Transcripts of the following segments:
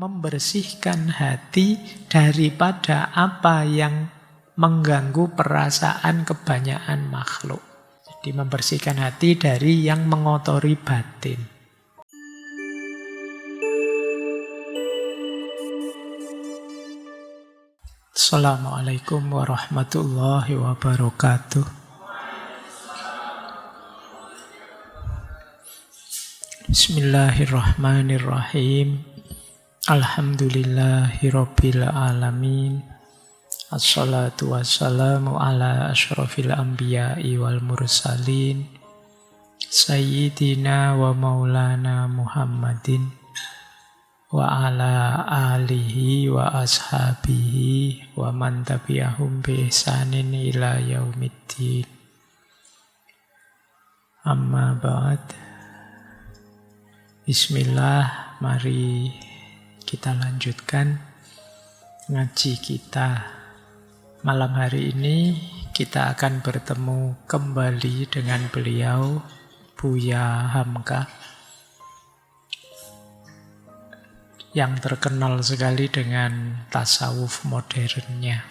membersihkan hati daripada apa yang mengganggu perasaan kebanyakan makhluk. Jadi membersihkan hati dari yang mengotori batin. Assalamualaikum warahmatullahi wabarakatuh. Bismillahirrahmanirrahim. Alhamdulillahirabbil alamin. Assalatu wassalamu ala asyrafil anbiya'i wal mursalin. Sayyidina wa maulana Muhammadin wa ala alihi wa ashabihi wa man tabi'ahum bi ihsanin ila yaumiddin. Amma ba'd. Bismillah, mari kita lanjutkan ngaji kita. Malam hari ini kita akan bertemu kembali dengan beliau, Buya Hamka, yang terkenal sekali dengan tasawuf modernnya.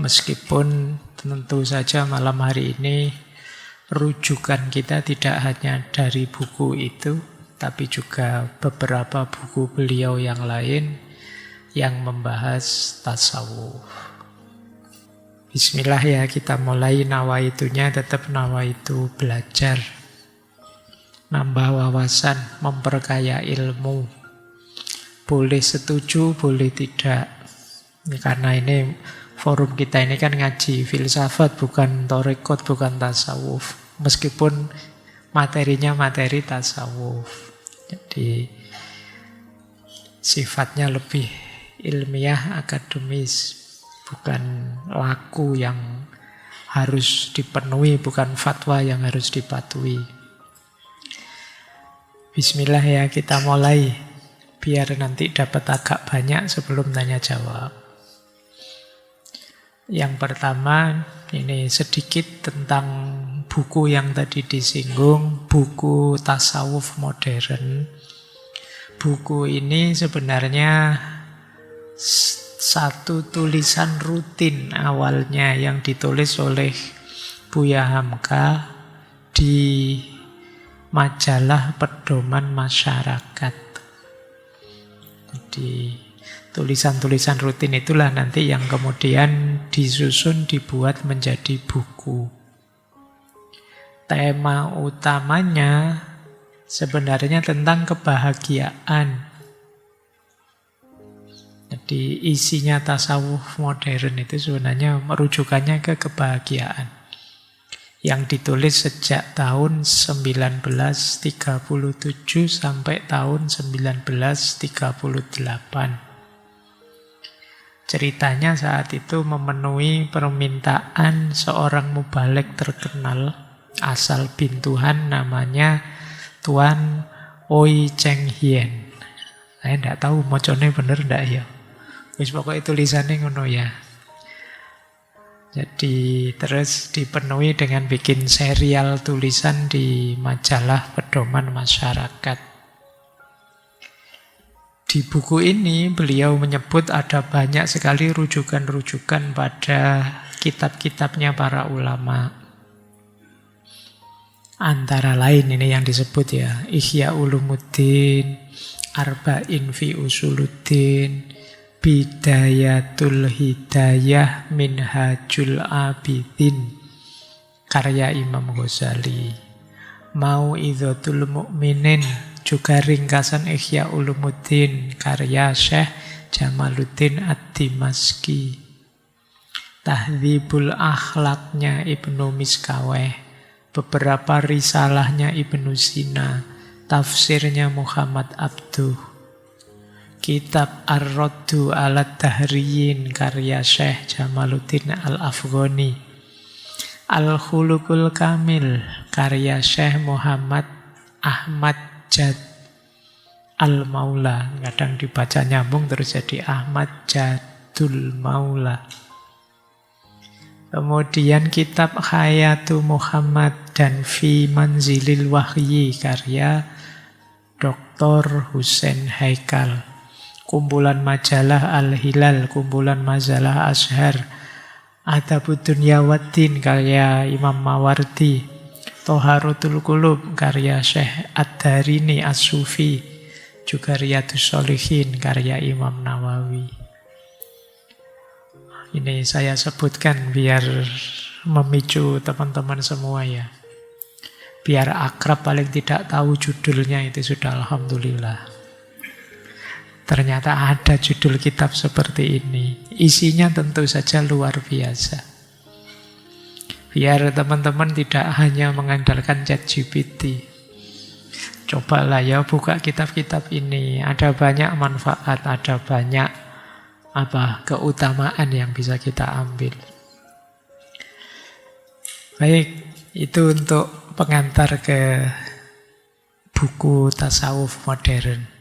Meskipun tentu saja malam hari ini rujukan kita tidak hanya dari buku itu, tapi juga beberapa buku beliau yang lain yang membahas tasawuf. Bismillah ya, kita mulai. Nawaitunya tetap nawaitu belajar, nambah wawasan, memperkaya ilmu. Boleh setuju, boleh tidak. Karena ini forum kita ini kan ngaji filsafat, bukan tarekat, bukan tasawuf. Meskipun materinya materi tasawuf. Jadi sifatnya lebih ilmiah, akademis, bukan laku yang harus dipenuhi, bukan fatwa yang harus dipatuhi. Bismillah ya, kita mulai. Biar nanti dapat agak banyak sebelum tanya jawab. Yang pertama, ini sedikit tentang buku yang tadi disinggung, buku tasawuf modern. Buku ini sebenarnya satu tulisan rutin awalnya yang ditulis oleh Buya Hamka di majalah Pedoman Masyarakat. Jadi tulisan-tulisan rutin itulah nanti yang kemudian disusun, dibuat menjadi buku. Tema utamanya sebenarnya tentang kebahagiaan. Jadi isinya tasawuf modern itu sebenarnya merujukannya ke kebahagiaan. Yang ditulis sejak tahun 1937 sampai tahun 1938. Ceritanya saat itu memenuhi permintaan seorang mubalek terkenal asal Bintuhan, namanya Tuan Oi Cheng Hien. Saya tidak tahu moconnya bener tidak ya. Wis pokoknya tulisannya ngono ya. Jadi terus dipenuhi dengan bikin serial tulisan di majalah Pedoman Masyarakat. Di buku ini beliau menyebut ada banyak sekali rujukan-rujukan pada kitab-kitabnya para ulama. Antara lain ini yang disebut ya, Ihya Ulumuddin, Arba'in fi Usuluddin, Bidayatul Hidayah, Minhajul Abidin, karya Imam Ghazali, Mau'idhatul Mu'minin, juga ringkasan Ihya Ulumuddin, karya Syekh Jamaluddin Ad-Dimashqi, Tahdzibul Akhlaknya Ibnu Miskaweh, beberapa risalahnya Ibnu Sina, tafsirnya Muhammad Abduh, kitab Ar-Raddu ala Tahriyin karya Syekh Jamaluddin Al-Afghani, Al-Khuluqul Kamil karya Syekh Muhammad Ahmad Jad Al-Maula, kadang dibaca nyambung terus jadi Ahmad Jadul Maula. Kemudian kitab Hayatu Muhammad dan Fi Manzilil Wahyi karya Dr. Husain Haikal. kumpulan majalah Al-Hilal, kumpulan majalah Azhar, Adabud Dunya Waddin karya Imam Mawardi, Toharotul Qulub karya Syekh Ad-Darini As-Sufi, juga Riyadhus Shalihin karya Imam Nawawi. Ini saya sebutkan biar memicu teman-teman semua ya. Biar akrab, paling tidak tahu judulnya itu sudah alhamdulillah. Ternyata ada judul kitab seperti ini. Isinya tentu saja luar biasa. Biar teman-teman tidak hanya mengandalkan ChatGPT. Cobalah ya buka kitab-kitab ini. Ada banyak manfaat, ada banyak keutamaan yang bisa kita ambil. Baik, itu untuk pengantar ke buku tasawuf modern.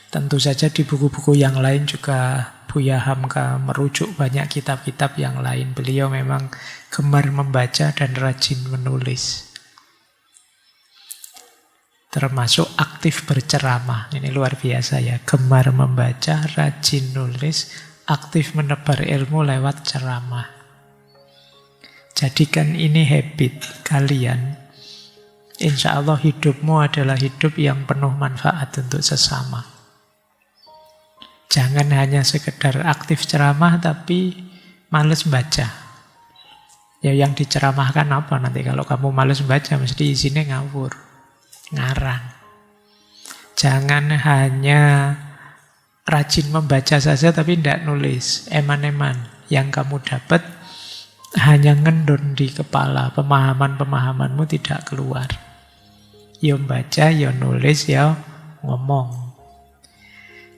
Tentu saja di buku-buku yang lain juga Buya Hamka merujuk banyak kitab-kitab yang lain. Beliau memang gemar membaca dan rajin menulis. Termasuk aktif berceramah. Ini luar biasa ya. Gemar membaca, rajin nulis, aktif menebar ilmu lewat ceramah. Jadikan ini habit kalian. Insya Allah hidupmu adalah hidup yang penuh manfaat untuk sesama. Jangan hanya sekedar aktif ceramah tapi males baca. Ya yang diceramahkan apa nanti kalau kamu males baca mesti isinya ngawur, ngarang. Jangan hanya rajin membaca saja tapi tidak nulis, eman-eman. Yang kamu dapat hanya ngendon di kepala, pemahaman-pemahamanmu tidak keluar. Ya baca, ya nulis, ya ngomong.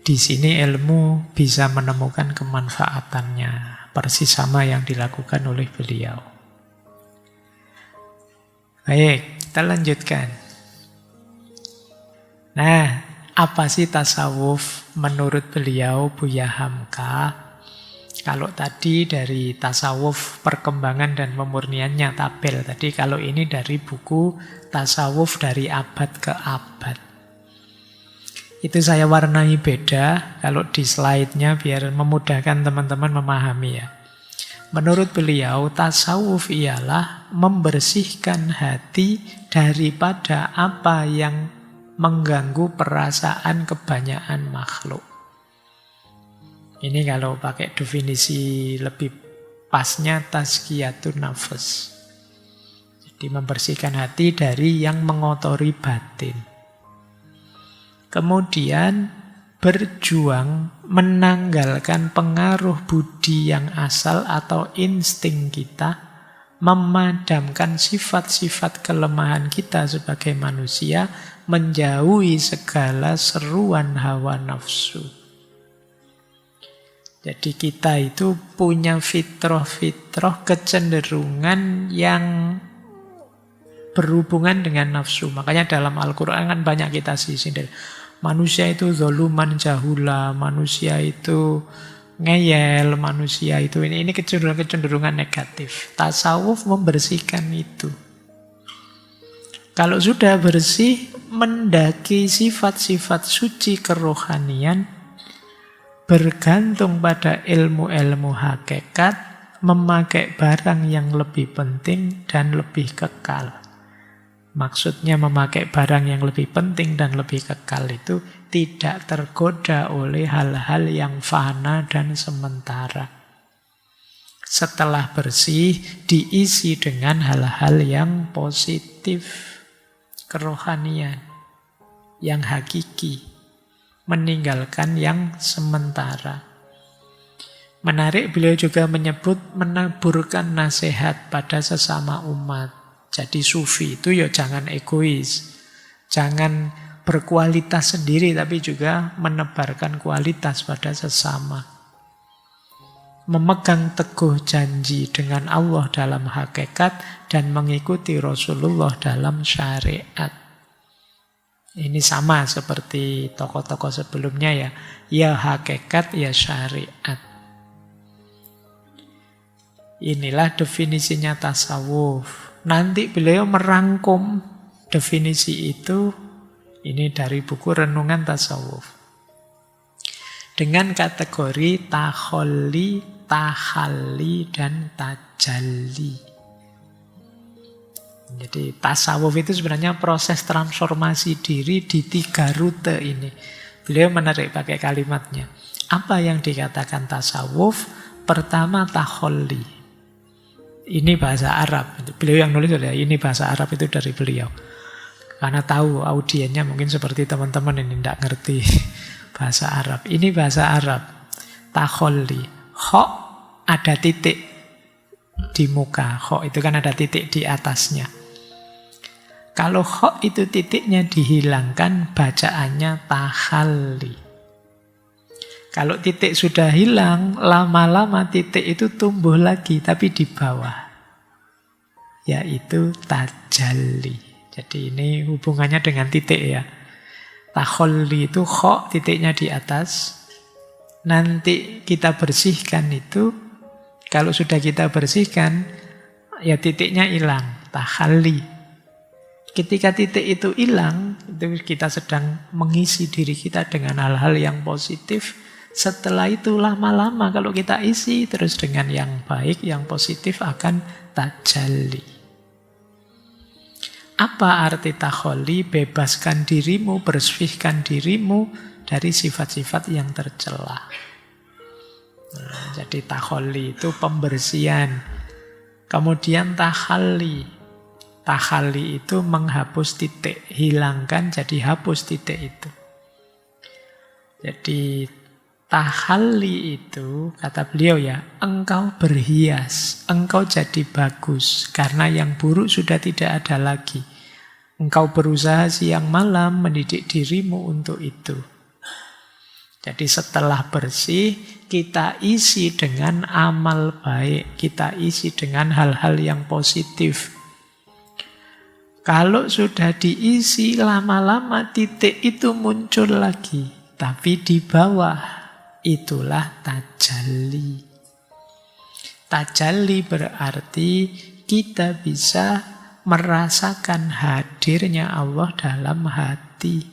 Di sini ilmu bisa menemukan kemanfaatannya, persis sama yang dilakukan oleh beliau. Baik, kita lanjutkan. Nah, apa sih tasawuf menurut beliau Buya Hamka? Kalau tadi dari tasawuf perkembangan dan pemurniannya tabel. Tadi kalau ini dari buku tasawuf dari abad ke abad. Itu saya warnai beda kalau di slide-nya biar memudahkan teman-teman memahami ya. Menurut beliau, tasawuf ialah membersihkan hati daripada apa yang mengganggu perasaan kebanyakan makhluk. Ini kalau pakai definisi lebih pasnya tazkiyatun nafas. Jadi membersihkan hati dari yang mengotori batin. Kemudian berjuang menanggalkan pengaruh budi yang asal atau insting kita, memadamkan sifat-sifat kelemahan kita sebagai manusia, menjauhi segala seruan hawa nafsu. Jadi kita itu punya fitrah-fitrah kecenderungan yang berhubungan dengan nafsu. Makanya dalam Al-Quran kan banyak kita sindir. Manusia itu zoluman jahula, manusia itu ngeyel, manusia itu ini kecenderungan negatif. Tasawuf membersihkan itu. Kalau sudah bersih, mendaki sifat-sifat suci kerohanian, bergantung pada ilmu-ilmu hakikat, memakai barang yang lebih penting dan lebih kekal. Maksudnya memakai barang yang lebih penting dan lebih kekal itu tidak tergoda oleh hal-hal yang fana dan sementara. Setelah bersih, diisi dengan hal-hal yang positif, kerohanian, yang hakiki, meninggalkan yang sementara. Menarik, beliau juga menyebut menaburkan nasihat pada sesama umat. Jadi sufi itu ya jangan egois, jangan berkualitas sendiri tapi juga menebarkan kualitas pada sesama. Memegang teguh janji dengan Allah dalam hakikat dan mengikuti Rasulullah dalam syariat. Ini sama seperti tokoh-tokoh sebelumnya ya. Ya hakikat, ya syariat. Inilah definisinya tasawuf. Nanti beliau merangkum definisi itu, ini dari buku Renungan Tasawuf. dengan kategori takholli, tahalli, dan tajalli. Jadi tasawuf itu sebenarnya proses transformasi diri di 3 rute ini. Beliau menarik pakai kalimatnya. Apa yang dikatakan tasawuf? Pertama takholli. Ini bahasa Arab. Beliau yang nulis ya, ini bahasa Arab itu dari beliau. Karena tahu audiennya mungkin seperti teman-teman ini tidak ngerti bahasa Arab. Ini bahasa Arab. Takholli. Kho ada titik di muka. Kho itu kan ada titik di atasnya. Kalau kho itu titiknya dihilangkan, bacaannya tahalli. Kalau titik sudah hilang, lama-lama titik itu tumbuh lagi, tapi di bawah. Yaitu tajalli. Jadi ini hubungannya dengan titik ya. Takholli itu kho, titiknya di atas. Nanti kita bersihkan itu, kalau sudah kita bersihkan, ya titiknya hilang, tahalli. Ketika titik itu hilang, itu kita sedang mengisi diri kita dengan hal-hal yang positif. Setelah itu lama-lama kalau kita isi terus dengan yang baik, yang positif akan tajalli. Apa arti takholli? Bebaskan dirimu, bersihkan dirimu dari sifat-sifat yang tercela. Nah, jadi takholli itu pembersihan. Kemudian tahalli. Tahalli itu menghapus titik. Hilangkan jadi hapus titik itu. Jadi tahalli itu, kata beliau ya, engkau berhias, engkau jadi bagus. Karena yang buruk sudah tidak ada lagi. Engkau berusaha siang malam mendidik dirimu untuk itu. Jadi setelah bersih, kita isi dengan amal baik. Kita isi dengan hal-hal yang positif. Kalau sudah diisi, lama-lama titik itu muncul lagi. Tapi di bawah, itulah tajalli. Tajalli berarti kita bisa merasakan hadirnya Allah dalam hati.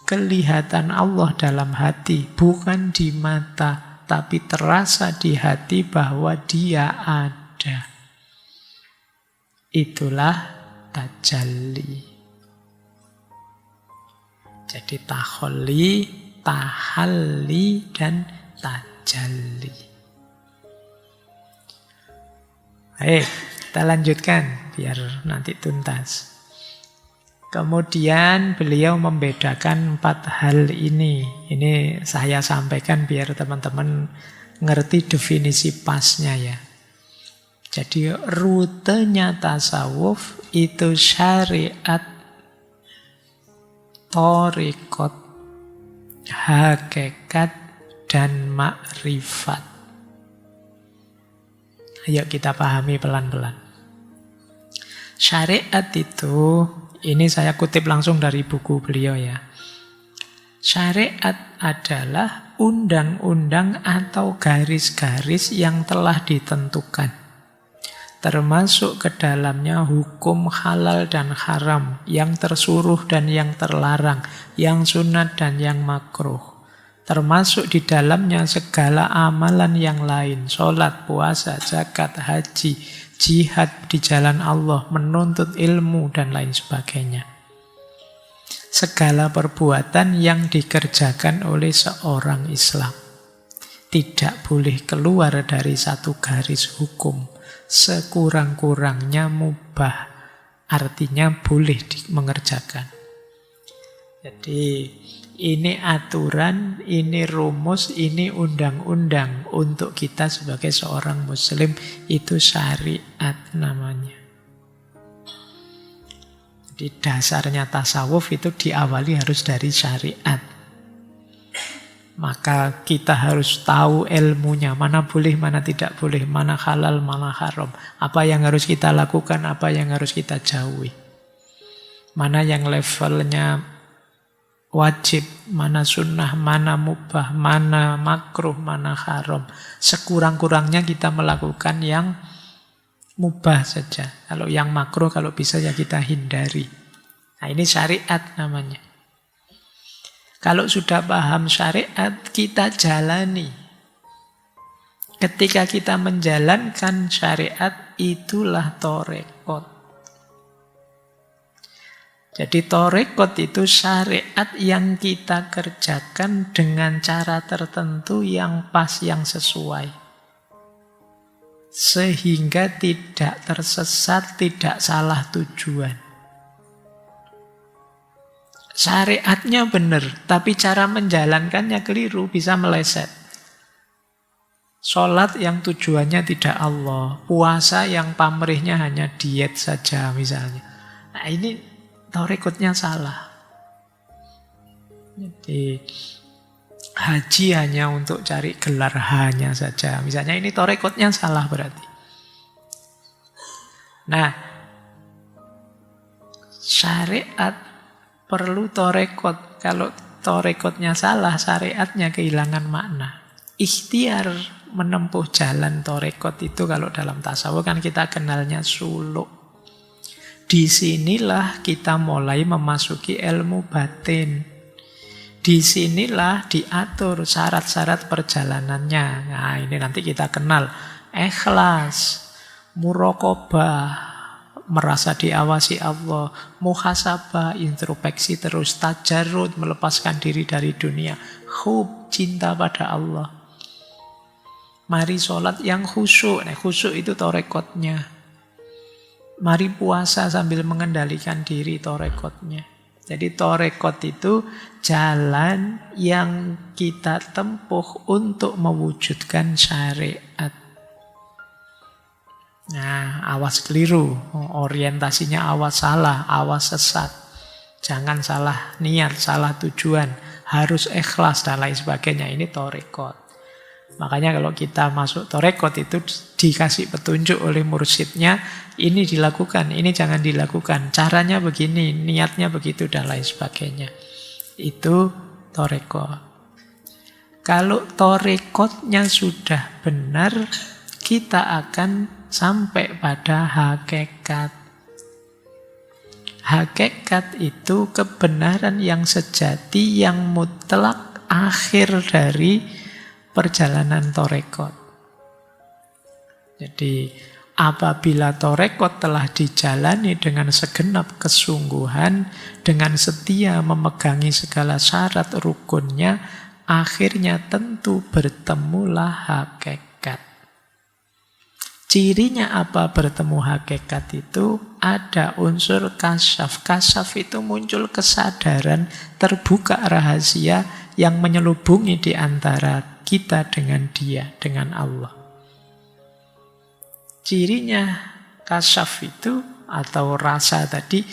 Kelihatan Allah dalam hati, bukan di mata, tapi terasa di hati bahwa Dia ada. Itulah tajalli. Jadi takholli, tahalli, dan tajalli. Baik, kita lanjutkan biar nanti tuntas. Kemudian beliau membedakan 4 hal ini. Ini saya sampaikan biar teman-teman ngerti definisi pasnya ya. Jadi rutenya tasawuf itu syariat, thariqat, hakikat, dan makrifat. Ayo kita pahami pelan-pelan. Syariat itu, ini saya kutip langsung dari buku beliau ya. Syariat adalah undang-undang atau garis-garis yang telah ditentukan. Termasuk ke dalamnya hukum halal dan haram, yang tersuruh dan yang terlarang, yang sunat dan yang makruh. Termasuk di dalamnya segala amalan yang lain, sholat, puasa, zakat, haji, jihad di jalan Allah, menuntut ilmu, dan lain sebagainya. Segala perbuatan yang dikerjakan oleh seorang Islam tidak boleh keluar dari satu garis hukum. Sekurang-kurangnya mubah, artinya boleh mengerjakan. Jadi ini aturan, ini rumus, ini undang-undang untuk kita sebagai seorang muslim, itu syariat namanya. Jadi dasarnya tasawuf itu diawali harus dari syariat. Maka kita harus tahu ilmunya, mana boleh, mana tidak boleh, mana halal, mana haram. Apa yang harus kita lakukan, apa yang harus kita jauhi. Mana yang levelnya wajib, mana sunnah, mana mubah, mana makruh, mana haram. Sekurang-kurangnya kita melakukan yang mubah saja. Kalau yang makruh, kalau bisa ya kita hindari. Nah ini syariat namanya. Kalau sudah paham syariat, kita jalani. Ketika kita menjalankan syariat, itulah torekot. Jadi torekot itu syariat yang kita kerjakan dengan cara tertentu yang pas, yang sesuai. Sehingga tidak tersesat, tidak salah tujuan. Syariatnya benar, tapi cara menjalankannya keliru, bisa meleset. Sholat yang tujuannya tidak Allah, puasa yang pamrihnya hanya diet saja misalnya. Nah ini torekotnya salah. Jadi haji hanya untuk cari gelar hanya saja. Misalnya ini torekotnya salah berarti. Nah, syariat perlu torekot. Kalau torekotnya salah, syariatnya kehilangan makna. Ikhtiar menempuh jalan torekot itu kalau dalam tasawuf kan kita kenalnya suluk. Disinilah kita mulai memasuki ilmu batin. Disinilah diatur syarat-syarat perjalanannya. Nah ini nanti kita kenal. Ikhlas, muraqabah, merasa diawasi Allah, muhasabah, introspeksi terus, tajarrud, melepaskan diri dari dunia, hub, cinta pada Allah. Mari sholat yang khusyuk. Nah, khusyuk itu torekotnya. Mari puasa sambil mengendalikan diri, torekotnya. Jadi torekot itu jalan yang kita tempuh untuk mewujudkan syariat. Nah, awas keliru, orientasinya awas salah, awas sesat. Jangan salah niat, salah tujuan, harus ikhlas dan lain sebagainya. Ini torekot. Makanya kalau kita masuk torekot itu dikasih petunjuk oleh mursyidnya, ini dilakukan, ini jangan dilakukan, caranya begini, niatnya begitu dan lain sebagainya. Itu torekot. Kalau torekotnya sudah benar, kita akan sampai pada hakikat. Hakikat itu kebenaran yang sejati, yang mutlak, akhir dari perjalanan torekot. Jadi apabila torekot telah dijalani dengan segenap kesungguhan, dengan setia memegangi segala syarat rukunnya, akhirnya tentu bertemulah hakikat. Cirinya apa bertemu hakikat itu? Ada unsur kasyaf. Kasyaf itu muncul kesadaran, terbuka rahasia yang menyelubungi di antara kita dengan Dia, dengan Allah. Cirinya kasyaf itu atau rasa tadi,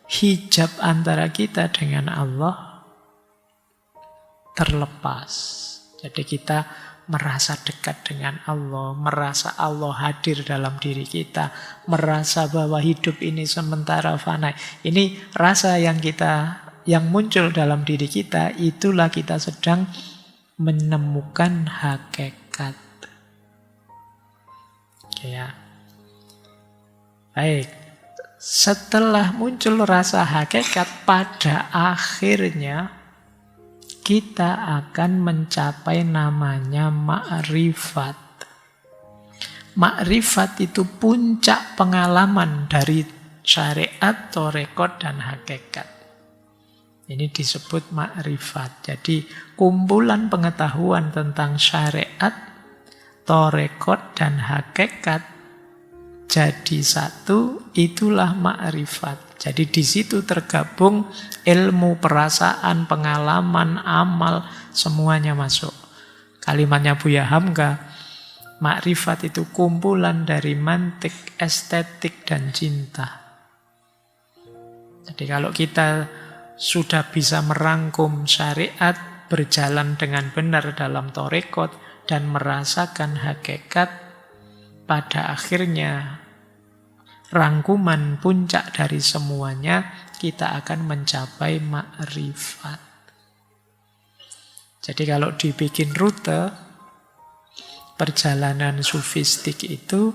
hijab antara kita dengan Allah terlepas. Jadi kita merasa dekat dengan Allah, merasa Allah hadir dalam diri kita, merasa bahwa hidup ini sementara fana. Ini rasa yang muncul dalam diri kita, itulah kita sedang menemukan hakikat. Ya. Baik. Setelah muncul rasa hakikat, pada akhirnya kita akan mencapai namanya ma'rifat. Ma'rifat itu puncak pengalaman dari syariat, torekot, dan hakikat. Ini disebut ma'rifat. Jadi kumpulan pengetahuan tentang syariat, torekot, dan hakikat jadi satu, itulah ma'rifat. Jadi di situ tergabung ilmu, perasaan, pengalaman, amal, semuanya masuk. Kalimatnya Buya Hamka, ma'rifat itu kumpulan dari mantik, estetik, dan cinta. Jadi kalau kita sudah bisa merangkum syariat, berjalan dengan benar dalam torekot, dan merasakan hakikat, pada akhirnya rangkuman puncak dari semuanya, kita akan mencapai ma'rifat. Jadi kalau dibikin rute, perjalanan sufistik itu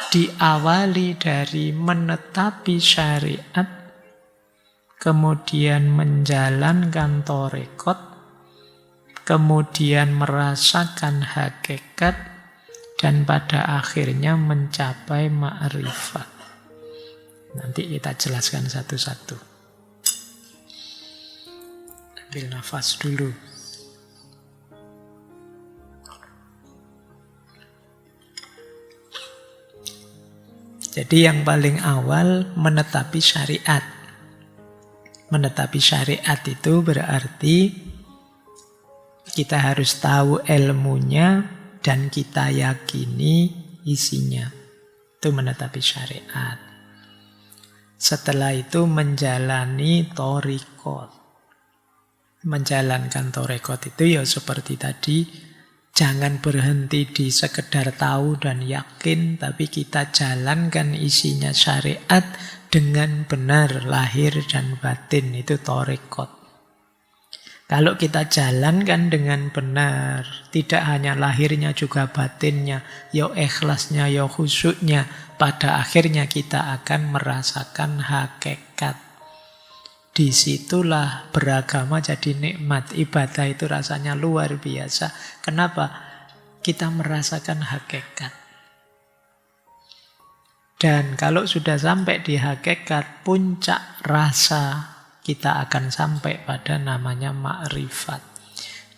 diawali dari menetapi syariat, kemudian menjalankan torekot, kemudian merasakan hakikat, dan pada akhirnya mencapai ma'rifat. Nanti kita jelaskan satu-satu. Ambil nafas dulu. Jadi yang paling awal menetapi syariat. Menetapi syariat itu berarti kita harus tahu ilmunya dan kita yakini isinya. Itu menetapi syariat. Setelah itu menjalani thariqat. Menjalankan thariqat itu ya seperti tadi, jangan berhenti di sekedar tahu dan yakin, tapi kita jalankan isinya syariat dengan benar, lahir dan batin. Itu thariqat. Kalau kita jalankan dengan benar, tidak hanya lahirnya juga batinnya, ya ikhlasnya, ya khusyuknya, pada akhirnya kita akan merasakan hakikat. Disitulah beragama jadi nikmat. Ibadah itu rasanya luar biasa. Kenapa? Kita merasakan hakikat. Dan kalau sudah sampai di hakikat, puncak rasa, kita akan sampai pada namanya ma'rifat.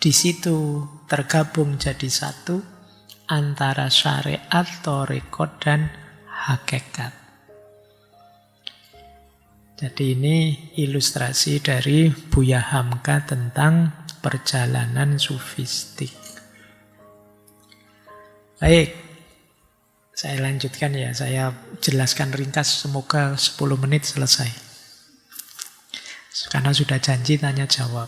Di situ tergabung jadi satu antara syariat, thariqat, dan hakikat. Jadi ini ilustrasi dari Buya Hamka tentang perjalanan sufistik. Baik, saya lanjutkan ya. Saya jelaskan ringkas, semoga 10 menit selesai. Karena sudah janji tanya jawab.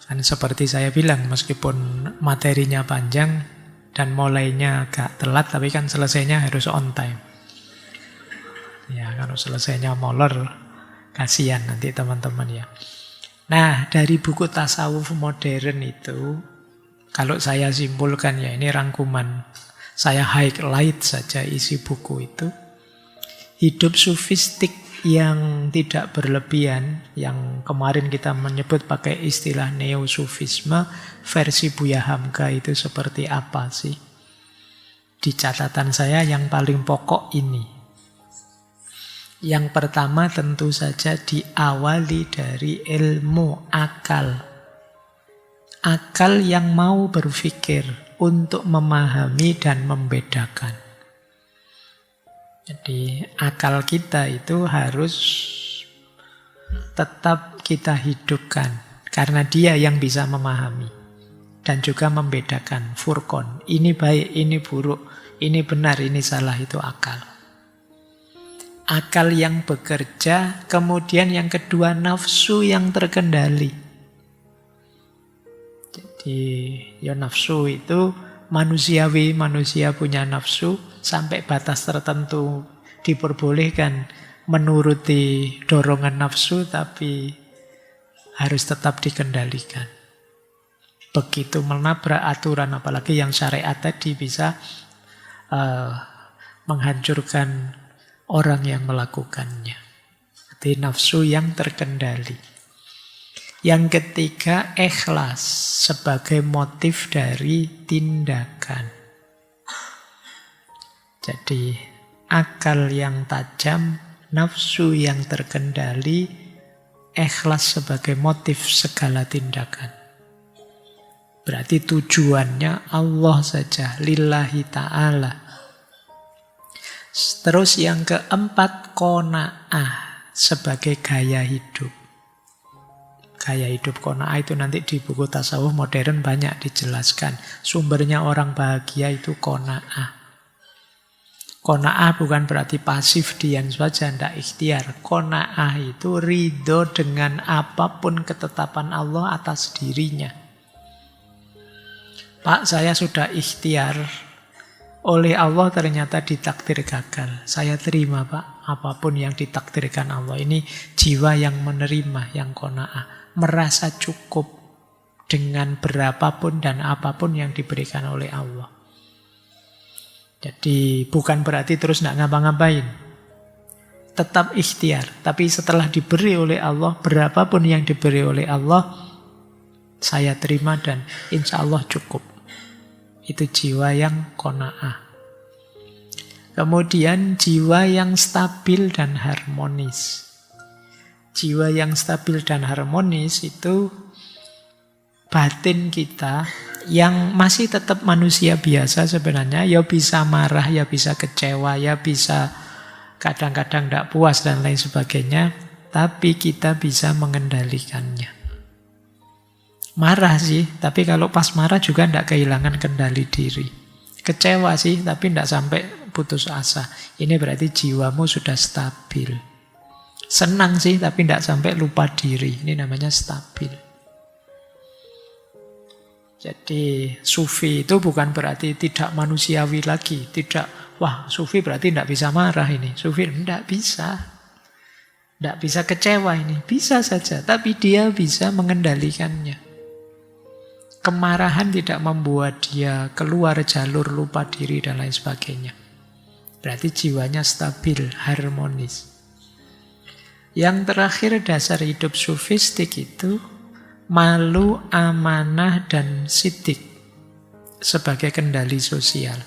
Kan seperti saya bilang, meskipun materinya panjang dan mulainya agak telat, tapi kan selesainya harus on time. Ya, kalau selesainya molor, kasihan nanti teman-teman ya. Nah, dari buku tasawuf modern itu, kalau saya simpulkan ya, ini rangkuman, saya highlight saja isi buku itu. Hidup sufistik yang tidak berlebihan, yang kemarin kita menyebut pakai istilah neo-sufisme, versi Buya Hamka itu seperti apa sih? Di catatan saya yang paling pokok ini. Yang pertama tentu saja diawali dari ilmu akal. Akal yang mau berpikir untuk memahami dan membedakan. Jadi akal kita itu harus tetap kita hidupkan. Karena dia yang bisa memahami. Dan juga membedakan. Furqan. Ini baik, ini buruk. Ini benar, ini salah, itu akal. Akal yang bekerja. Kemudian yang kedua, nafsu yang terkendali. Jadi ya nafsu itu manusiawi, manusia punya nafsu. Sampai batas tertentu diperbolehkan menuruti dorongan nafsu, tapi harus tetap dikendalikan. Begitu menabrak aturan, apalagi yang syariat tadi, bisa menghancurkan orang yang melakukannya. Jadi nafsu yang terkendali. Yang ketiga, ikhlas sebagai motif dari tindakan. Jadi akal yang tajam, nafsu yang terkendali, ikhlas sebagai motif segala tindakan. Berarti tujuannya Allah saja, lillahi ta'ala. Terus yang keempat, qanaah sebagai gaya hidup. Gaya hidup qanaah itu nanti di buku tasawuf modern banyak dijelaskan. Sumbernya orang bahagia itu qanaah. Qanaah bukan berarti pasif diam saja, tidak ikhtiar. Qanaah itu ridho dengan apapun ketetapan Allah atas dirinya. Pak, saya sudah ikhtiar, oleh Allah ternyata ditakdir gagal. Saya terima Pak, apapun yang ditakdirkan Allah. Ini jiwa yang menerima, yang qanaah. Merasa cukup dengan berapapun dan apapun yang diberikan oleh Allah. Jadi bukan berarti terus tidak ngapa-ngapain. Tetap ikhtiar. Tapi setelah diberi oleh Allah, berapapun yang diberi oleh Allah, Saya terima dan insya Allah cukup. Itu jiwa yang qanaah. Kemudian jiwa yang stabil dan harmonis. Jiwa yang stabil dan harmonis itu batin kita yang masih tetap manusia biasa sebenarnya. Ya bisa marah, ya bisa kecewa, ya bisa kadang-kadang tidak puas dan lain sebagainya. Tapi kita bisa mengendalikannya. Marah sih, tapi kalau pas marah juga tidak kehilangan kendali diri. Kecewa sih, tapi tidak sampai putus asa. Ini berarti jiwamu sudah stabil. Senang sih, tapi tidak sampai lupa diri. Ini namanya stabil. Jadi sufi itu bukan berarti tidak manusiawi lagi. Tidak, wah sufi berarti tidak bisa marah ini. Sufi tidak bisa. Tidak bisa kecewa ini. Bisa saja, tapi dia bisa mengendalikannya. Kemarahan tidak membuat dia keluar jalur lupa diri dan lain sebagainya. Berarti jiwanya stabil, harmonis. Yang terakhir dasar hidup sufistik itu malu, amanah, dan sidik sebagai kendali sosial.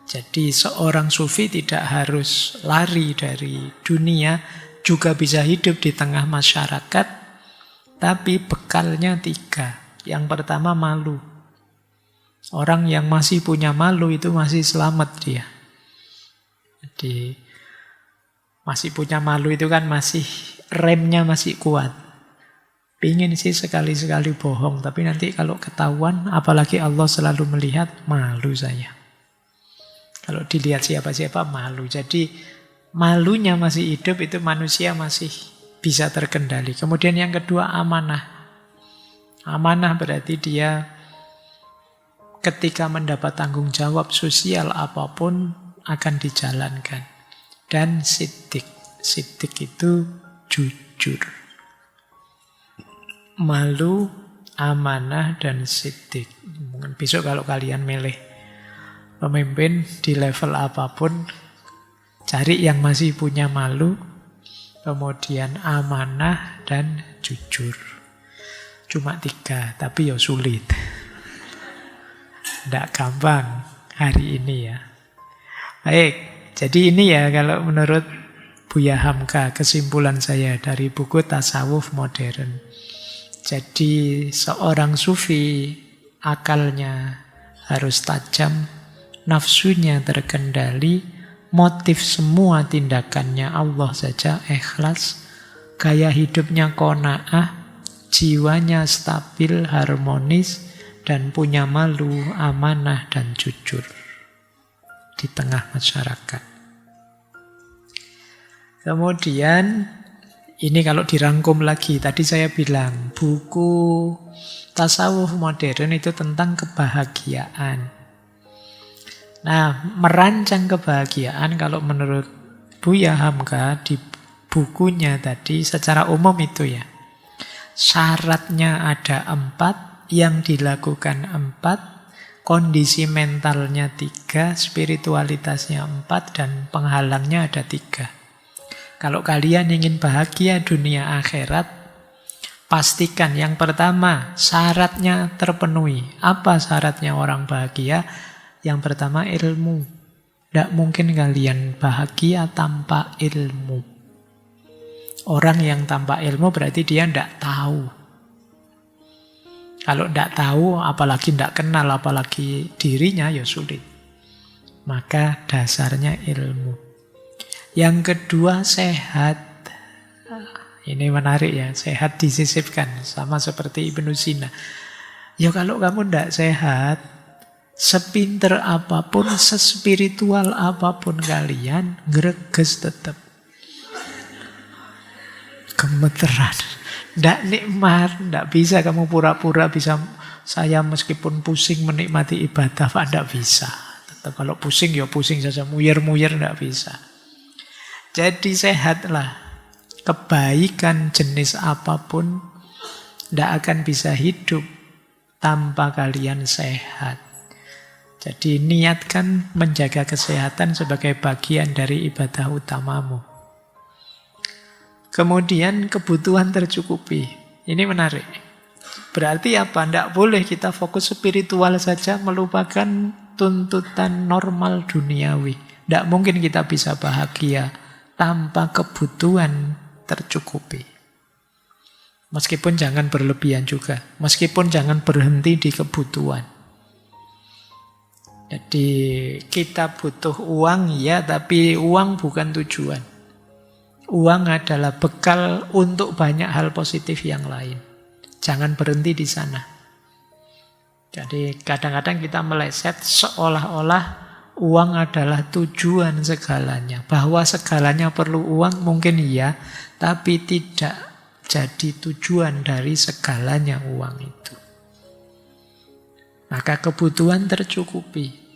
Jadi seorang sufi tidak harus lari dari dunia, juga bisa hidup di tengah masyarakat, tapi bekalnya 3. Yang pertama malu. Orang yang masih punya malu itu masih selamat dia. Jadi masih punya malu itu kan masih remnya masih kuat. Pingin sih sekali-sekali bohong, tapi nanti kalau ketahuan, apalagi Allah selalu melihat, malu saya. Kalau dilihat siapa-siapa malu. Jadi malunya masih hidup, itu manusia masih bisa terkendali. Kemudian yang kedua amanah. Amanah berarti dia ketika mendapat tanggung jawab sosial apapun akan dijalankan. Dan sidik. Sidik itu jujur. Malu, amanah, dan sidik. Mungkin besok kalau kalian milih pemimpin di level apapun, cari yang masih punya malu, kemudian amanah, dan jujur. Cuma 3, tapi ya sulit. Tidak gampang hari ini ya. Baik, jadi ini ya kalau menurut Buya Hamka, kesimpulan saya dari buku Tasawuf Modern. Jadi seorang sufi akalnya harus tajam, nafsunya terkendali, motif semua tindakannya Allah saja, ikhlas, gaya hidupnya qanaah, jiwanya stabil, harmonis, dan punya malu, amanah, dan jujur di tengah masyarakat. Kemudian, ini kalau dirangkum lagi, tadi saya bilang, buku tasawuf modern itu tentang kebahagiaan. Nah, merancang kebahagiaan kalau menurut Buya Hamka di bukunya tadi secara umum itu ya. Syaratnya ada 4, yang dilakukan 4, kondisi mentalnya 3, spiritualitasnya 4, dan penghalangnya ada 3. Kalau kalian ingin bahagia dunia akhirat, pastikan yang pertama syaratnya terpenuhi. Apa syaratnya orang bahagia? Yang pertama ilmu. Tidak mungkin kalian bahagia tanpa ilmu. Orang yang tanpa ilmu berarti dia tidak tahu. Kalau tidak tahu, apalagi tidak kenal, apalagi dirinya, ya sulit. Maka dasarnya ilmu. Yang kedua sehat. Ini menarik ya, sehat disisipkan. Sama seperti Ibnu Sina. Ya kalau kamu tidak sehat, sepinter apapun, sespiritual apapun kalian, greges tetap. Gemeteran, tidak nikmat, tidak bisa kamu pura-pura bisa saya meskipun pusing menikmati ibadah, Pak, tidak bisa. Tetap kalau pusing ya pusing saja, muyer-muyer tidak bisa. Jadi sehatlah, kebaikan jenis apapun tidak akan bisa hidup tanpa kalian sehat. Jadi niatkan menjaga kesehatan sebagai bagian dari ibadah utamamu. Kemudian kebutuhan tercukupi. Ini menarik. Berarti apa? Tidak boleh kita fokus spiritual saja melupakan tuntutan normal duniawi. Tidak mungkin kita bisa bahagia tanpa kebutuhan tercukupi. Meskipun jangan berlebihan juga. Meskipun jangan berhenti di kebutuhan. Jadi kita butuh uang ya, tapi uang bukan tujuan. Uang adalah bekal untuk banyak hal positif yang lain. Jangan berhenti di sana. Jadi kadang-kadang kita meleset seolah-olah uang adalah tujuan segalanya. Bahwa segalanya perlu uang mungkin iya, tapi tidak jadi tujuan dari segalanya uang itu. Maka kebutuhan tercukupi.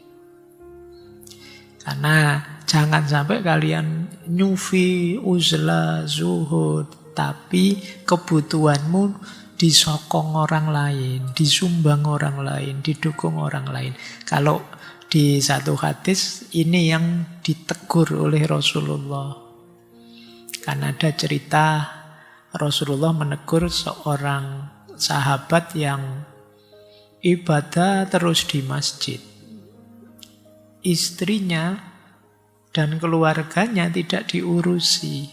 Karena jangan sampai kalian nyufi, uzlah, zuhud, tapi kebutuhanmu disokong orang lain, disumbang orang lain, didukung orang lain. Kalau di satu hadis ini yang ditegur oleh Rasulullah. Karena ada cerita Rasulullah menegur seorang sahabat yang ibadah terus di masjid. Istrinya dan keluarganya tidak diurusi.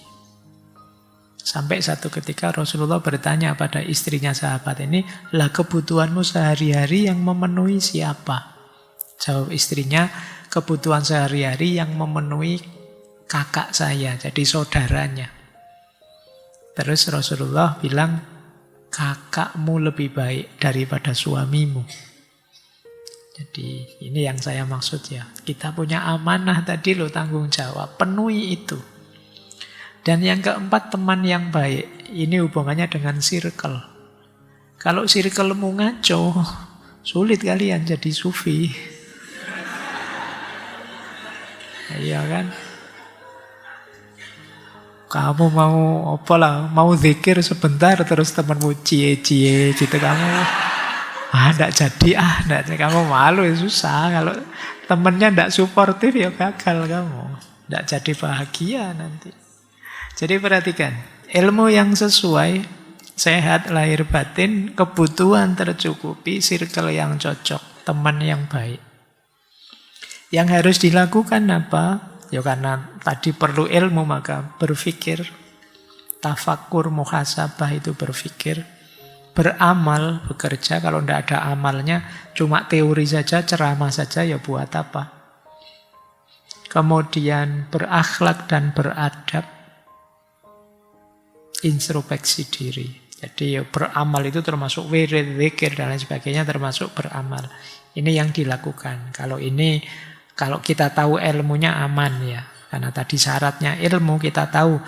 Sampai satu ketika Rasulullah bertanya pada istrinya sahabat ini, lah kebutuhanmu sehari-hari yang memenuhi siapa? Jawab istrinya, kebutuhan sehari-hari yang memenuhi kakak saya, jadi saudaranya. Terus Rasulullah bilang, kakakmu lebih baik daripada suamimu. Jadi ini yang saya maksud ya. Kita punya amanah tadi loh, tanggung jawab. Penuhi itu. Dan yang keempat, teman yang baik. Ini hubungannya dengan circle. Kalau circlemu ngaco, sulit kalian jadi sufi. Iya kan? Kamu mau apa lah? Mau zikir sebentar terus temanmu cie-cie gitu kamu. Enggak jadi, enggak jadi. Kamu malu ya susah. Kalau temennya enggak suportif ya gagal kamu. Enggak jadi bahagia nanti. Jadi perhatikan, ilmu yang sesuai, sehat lahir batin, kebutuhan tercukupi, circle yang cocok, teman yang baik. Yang harus dilakukan apa? Ya karena tadi perlu ilmu maka berpikir, tafakur, muhasabah itu berpikir, beramal, bekerja. Kalau tidak ada amalnya, cuma teori saja, ceramah saja, ya buat apa? Kemudian berakhlak dan beradab, introspeksi diri. Jadi ya, beramal itu termasuk wirid, zikir dan lain sebagainya termasuk beramal. Ini yang dilakukan. Kalau kita tahu ilmunya aman ya. Karena tadi syaratnya ilmu kita tahu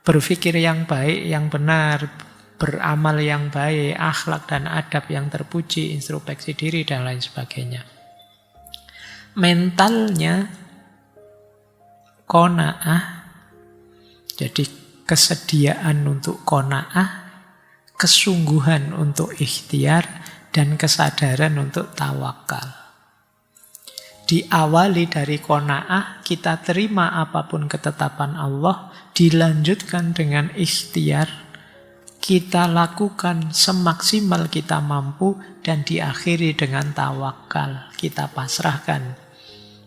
berpikir yang baik, yang benar, beramal yang baik, akhlak dan adab yang terpuji, introspeksi diri dan lain sebagainya. Mentalnya qanaah. Jadi kesediaan untuk qanaah, kesungguhan untuk ikhtiar, dan kesadaran untuk tawakal. Diawali dari qanaah, kita terima apapun ketetapan Allah, dilanjutkan dengan ikhtiar, kita lakukan semaksimal kita mampu, dan diakhiri dengan tawakal. Kita pasrahkan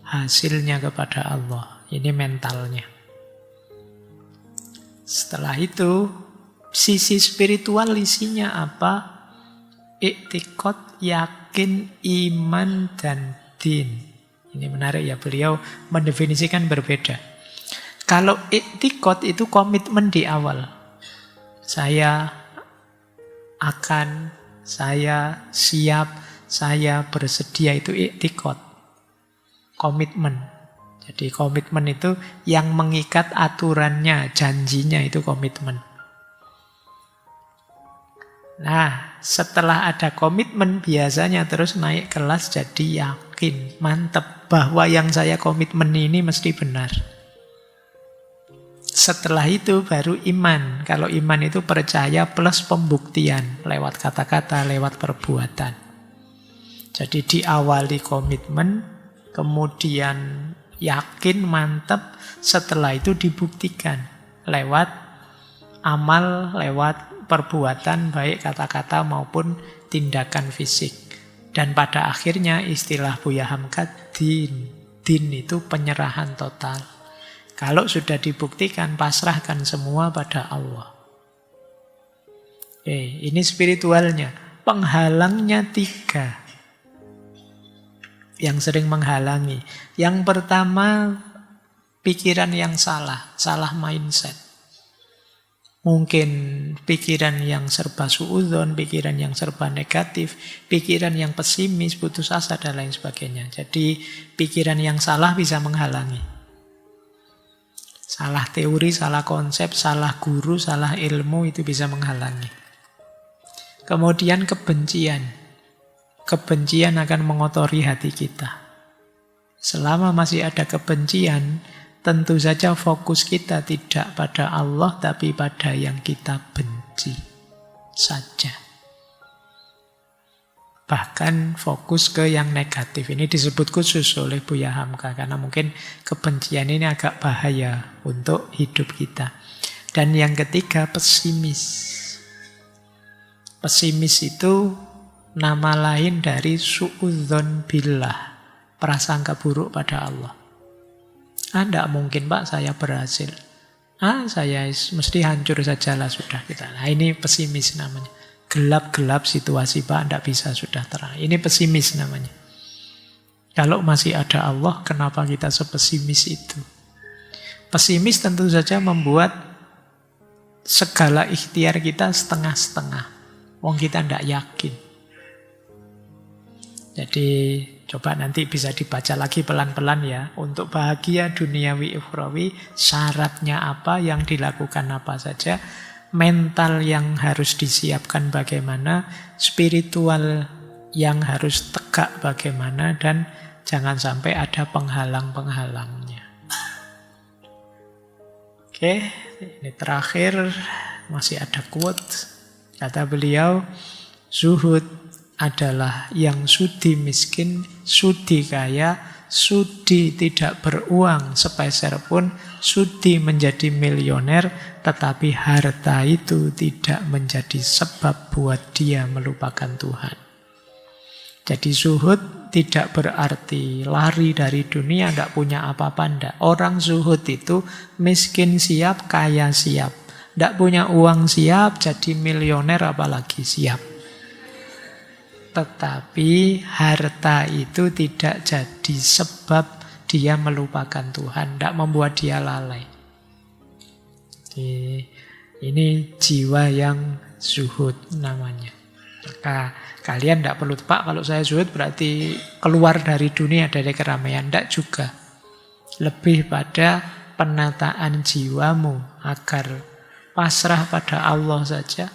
hasilnya kepada Allah. Ini mentalnya. Setelah itu, sisi spiritual isinya apa? Iktikad, yakin, iman, dan din. Ini menarik ya, beliau mendefinisikan berbeda. Kalau iktikad itu komitmen di awal. Saya akan, saya siap, saya bersedia, itu iktikad. Komitmen. Jadi komitmen itu yang mengikat aturannya, janjinya itu komitmen. Nah, setelah ada komitmen biasanya terus naik kelas jadi yakin, mantap bahwa yang saya komitmen ini mesti benar. Setelah itu baru iman. Kalau iman itu percaya plus pembuktian lewat kata-kata, lewat perbuatan. Jadi diawali komitmen, kemudian yakin, mantap, setelah itu dibuktikan lewat amal, lewat perbuatan baik kata-kata maupun tindakan fisik. Dan pada akhirnya istilah Buya Hamka din. Din itu penyerahan total. Kalau sudah dibuktikan, pasrahkan semua pada Allah. Ini spiritualnya. Penghalangnya 3. Yang sering menghalangi. Yang pertama, pikiran yang salah mindset. Mungkin pikiran yang serba suudzon, pikiran yang serba negatif, pikiran yang pesimis, putus asa, dan lain sebagainya. Jadi pikiran yang salah bisa menghalangi. Salah teori, salah konsep, salah guru, salah ilmu itu bisa menghalangi. Kemudian kebencian. Kebencian akan mengotori hati kita. Selama masih ada kebencian, tentu saja fokus kita tidak pada Allah, tapi pada yang kita benci saja. Bahkan fokus ke yang negatif. Ini disebut khusus oleh Buya Hamka, karena mungkin kebencian ini agak bahaya untuk hidup kita. Dan yang ketiga, pesimis. Pesimis itu nama lain dari su'udzon billah, prasangka buruk pada Allah. Tidak mungkin Pak saya berhasil. Saya mesti hancur sajalah sudah kita. Nah ini pesimis namanya. Gelap-gelap situasi Pak, tidak bisa sudah terang. Ini pesimis namanya. Kalau masih ada Allah, kenapa kita sepesimis itu? Pesimis tentu saja membuat segala ikhtiar kita setengah-setengah. Wong kita tidak yakin. Jadi coba nanti bisa dibaca lagi pelan-pelan ya. Untuk bahagia duniawi ukhrawi, syaratnya apa, yang dilakukan apa saja, mental yang harus disiapkan bagaimana, spiritual yang harus tegak bagaimana, dan jangan sampai ada penghalang-penghalangnya. Oke, ini terakhir masih ada quote. Kata beliau, zuhud adalah yang sudi miskin, sudi kaya, sudi tidak beruang sepeser pun, sudi menjadi milioner, tetapi harta itu tidak menjadi sebab buat dia melupakan Tuhan. Jadi zuhud tidak berarti lari dari dunia, tidak punya apa-apa, tidak. Orang zuhud itu miskin siap, kaya siap. Tidak punya uang siap, jadi milioner apalagi siap. Tetapi harta itu tidak jadi sebab dia melupakan Tuhan, tidak membuat dia lalai. Ini jiwa yang zuhud namanya. Maka kalian tidak perlu, Pak kalau saya zuhud berarti keluar dari dunia, dari keramaian. Tidak juga. Lebih pada penataan jiwamu agar pasrah pada Allah saja.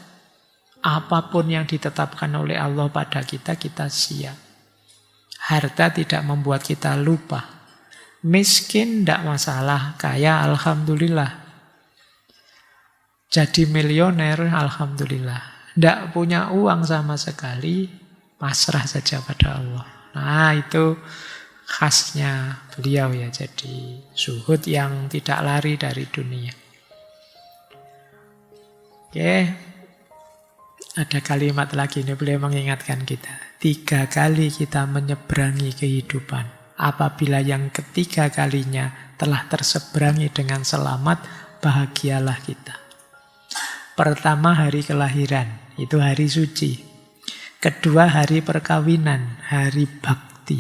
Apapun yang ditetapkan oleh Allah pada kita, kita siap. Harta tidak membuat kita lupa. Miskin tidak masalah, kaya alhamdulillah. Jadi milioner alhamdulillah. Tidak punya uang sama sekali, pasrah saja pada Allah. Nah itu khasnya beliau ya. Jadi zuhud yang tidak lari dari dunia. Oke. Ada kalimat lagi ini, beliau mengingatkan kita. 3 kali kita menyeberangi kehidupan. Apabila yang ketiga kalinya telah terseberangi dengan selamat, bahagialah kita. Pertama hari kelahiran, itu hari suci. Kedua hari perkawinan, hari bakti.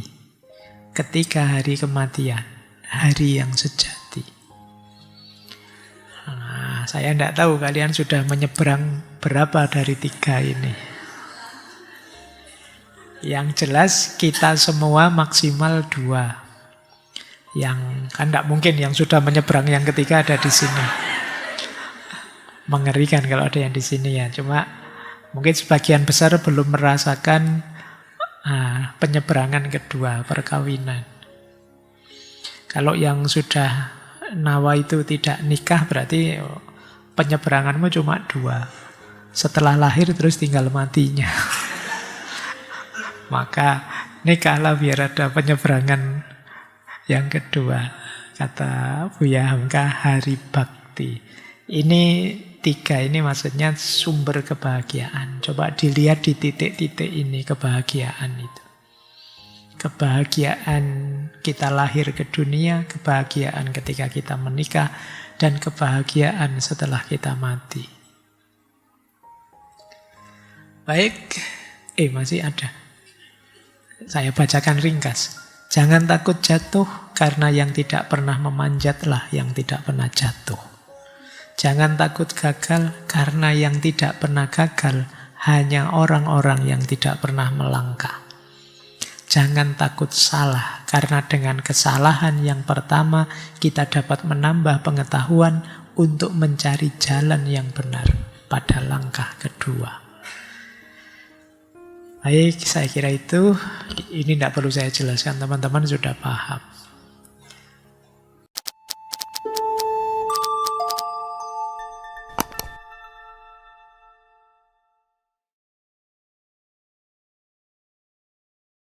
Ketiga hari kematian, hari yang sejati. Saya tidak tahu kalian sudah menyeberang berapa dari 3 ini. Yang jelas kita semua maksimal 2. Yang kan tidak mungkin yang sudah menyeberang yang ketiga ada di sini. Mengerikan kalau ada yang di sini ya. Cuma mungkin sebagian besar belum merasakan penyeberangan kedua, perkawinan. Kalau yang sudah nawa itu tidak nikah berarti penyeberanganmu cuma 2. Setelah lahir terus tinggal matinya. Maka nikahlah biar ada penyeberangan yang kedua. Kata Buya Hamka, hari bakti. Ini tiga, ini maksudnya sumber kebahagiaan. Coba dilihat di titik-titik ini kebahagiaan itu. Kebahagiaan kita lahir ke dunia, kebahagiaan ketika kita menikah, dan kebahagiaan setelah kita mati. Baik, masih ada. Saya bacakan ringkas. Jangan takut jatuh, karena yang tidak pernah memanjatlah yang tidak pernah jatuh. Jangan takut gagal, karena yang tidak pernah gagal hanya orang-orang yang tidak pernah melangkah. Jangan takut salah, karena dengan kesalahan yang pertama kita dapat menambah pengetahuan untuk mencari jalan yang benar pada langkah kedua. Baik, saya kira itu. Ini tidak perlu saya jelaskan, teman-teman sudah paham.